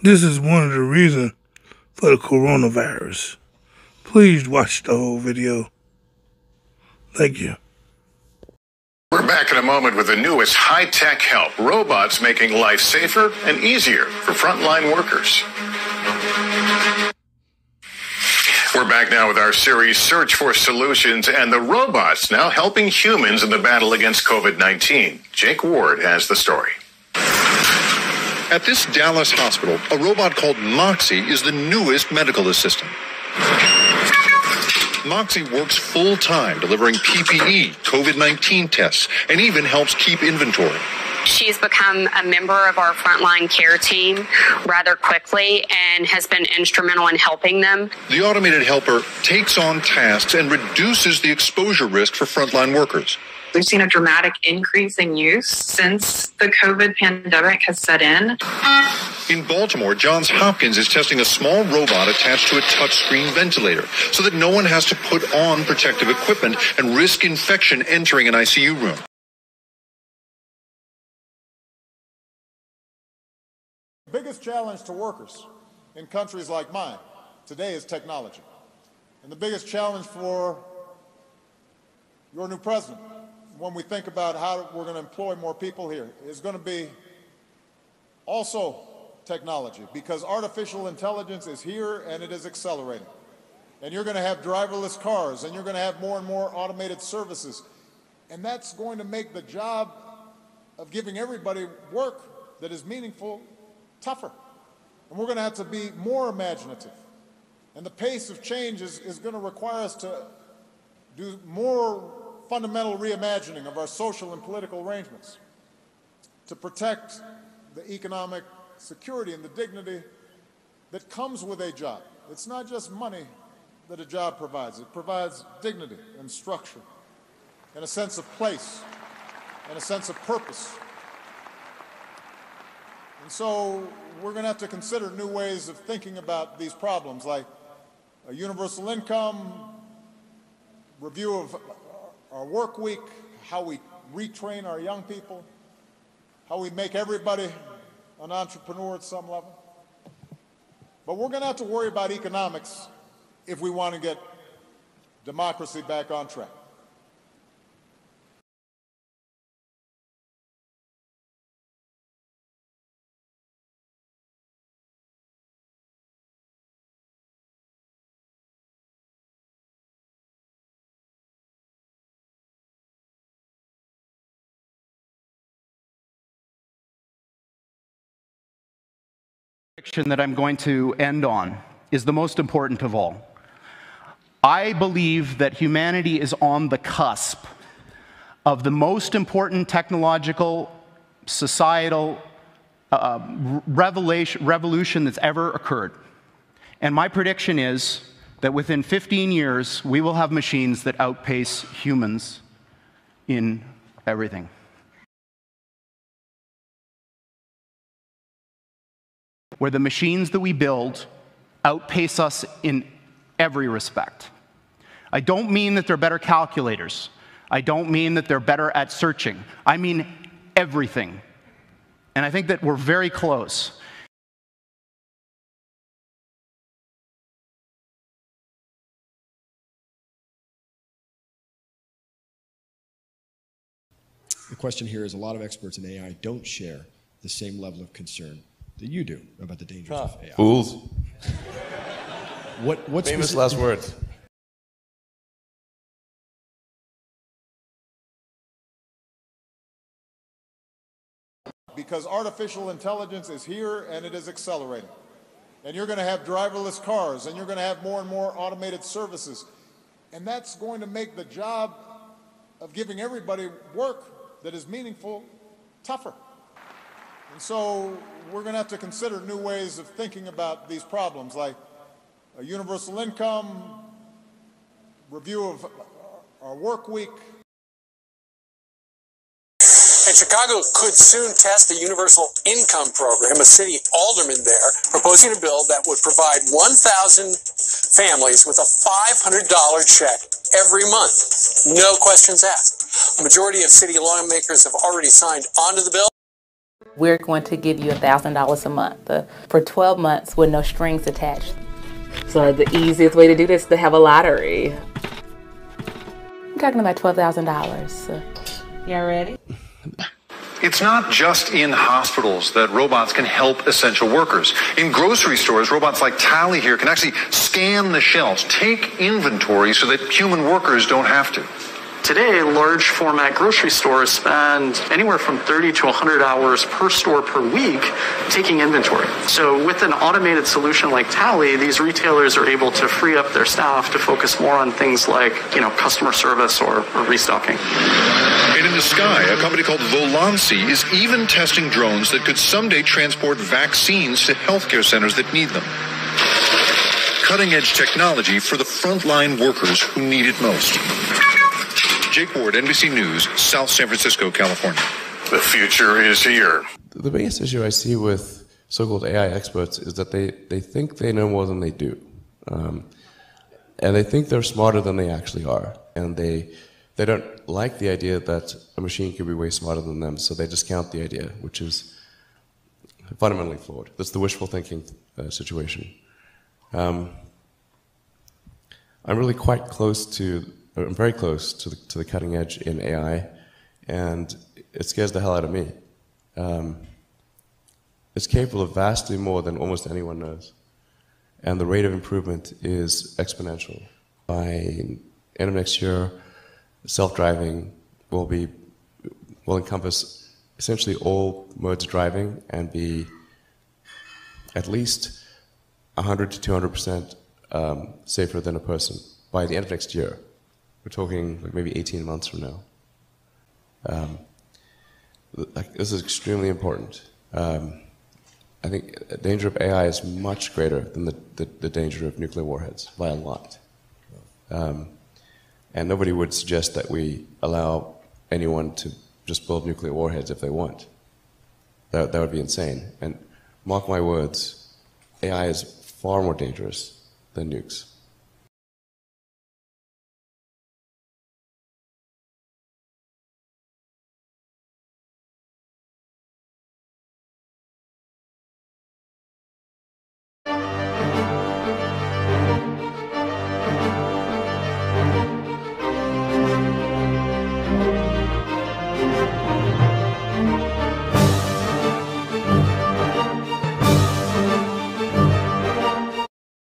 This is one of the reasons for the coronavirus. Please watch the whole video. Thank you. We're back in a moment with the newest high-tech help. Robots making life safer and easier for frontline workers. We're back now with our series, Search for Solutions, and the robots now helping humans in the battle against COVID-19. Jake Ward has the story. At this Dallas hospital, a robot called Moxie is the newest medical assistant. Moxie works full-time delivering PPE, COVID-19 tests, and even helps keep inventory. She's become a member of our frontline care team rather quickly and has been instrumental in helping them. The automated helper takes on tasks and reduces the exposure risk for frontline workers. We've seen a dramatic increase in use since the COVID pandemic has set in. In Baltimore, Johns Hopkins is testing a small robot attached to a touchscreen ventilator so that no one has to put on protective equipment and risk infection entering an ICU room. The biggest challenge to workers in countries like mine today is technology. And the biggest challenge for your new president, when we think about how we're going to employ more people here, is going to be also technology, because artificial intelligence is here and it is accelerating. And you're going to have driverless cars, and you're going to have more and more automated services. And that's going to make the job of giving everybody work that is meaningful tougher. And we're going to have to be more imaginative. And the pace of change is going to require us to do more fundamental reimagining of our social and political arrangements to protect the economic security and the dignity that comes with a job. It's not just money that a job provides. It provides dignity and structure and a sense of place and a sense of purpose. And so we're going to have to consider new ways of thinking about these problems, like a universal income, review of our work week, how we retrain our young people, how we make everybody an entrepreneur at some level. But we're going to have to worry about economics if we want to get democracy back on track. That I'm going to end on is the most important of all. I believe that humanity is on the cusp of the most important technological, societal revolution that's ever occurred. And my prediction is that within 15 years, we will have machines that outpace humans in everything. Where the machines that we build outpace us in every respect. I don't mean that they're better calculators. I don't mean that they're better at searching. I mean everything. And I think that we're very close. The question here is, a lot of experts in AI don't share the same level of concern that you do about the dangers of AI. Fools. What's famous last words? Because artificial intelligence is here and it is accelerating. And you're going to have driverless cars, and you're going to have more and more automated services. And that's going to make the job of giving everybody work that is meaningful tougher. And so we're going to have to consider new ways of thinking about these problems, like a universal income, review of our work week. And Chicago could soon test the universal income program. A city alderman there proposing a bill that would provide 1,000 families with a $500 check every month. No questions asked. A majority of city lawmakers have already signed onto the bill. We're going to give you $1,000 a month for 12 months with no strings attached. So the easiest way to do this is to have a lottery. I'm talking about $12,000. Y'all ready? It's not just in hospitals that robots can help essential workers. In grocery stores, robots like Tally here can actually scan the shelves, take inventory so that human workers don't have to. Today, large format grocery stores spend anywhere from 30 to 100 hours per store per week taking inventory. So with an automated solution like Tally, these retailers are able to free up their staff to focus more on things like, customer service or restocking. And in the sky, a company called Volansi is even testing drones that could someday transport vaccines to healthcare centers that need them. Cutting-edge technology for the frontline workers who need it most. Jake Ward, NBC News, South San Francisco, California. The future is here. The biggest issue I see with so-called AI experts is that they think they know more than they do. And they think they're smarter than they actually are. And they don't like the idea that a machine could be way smarter than them, so they discount the idea, which is fundamentally flawed. That's the wishful thinking situation. I'm really quite close to I'm very close to the cutting edge in AI, and it scares the hell out of me. It's capable of vastly more than almost anyone knows, and the rate of improvement is exponential. By end of next year, self-driving will encompass essentially all modes of driving and be at least 100 to 200% safer than a person by the end of next year. We're talking like maybe 18 months from now. This is extremely important. I think the danger of AI is much greater than the danger of nuclear warheads by a lot. And nobody would suggest that we allow anyone to just build nuclear warheads if they want. That would be insane. And mark my words, AI is far more dangerous than nukes.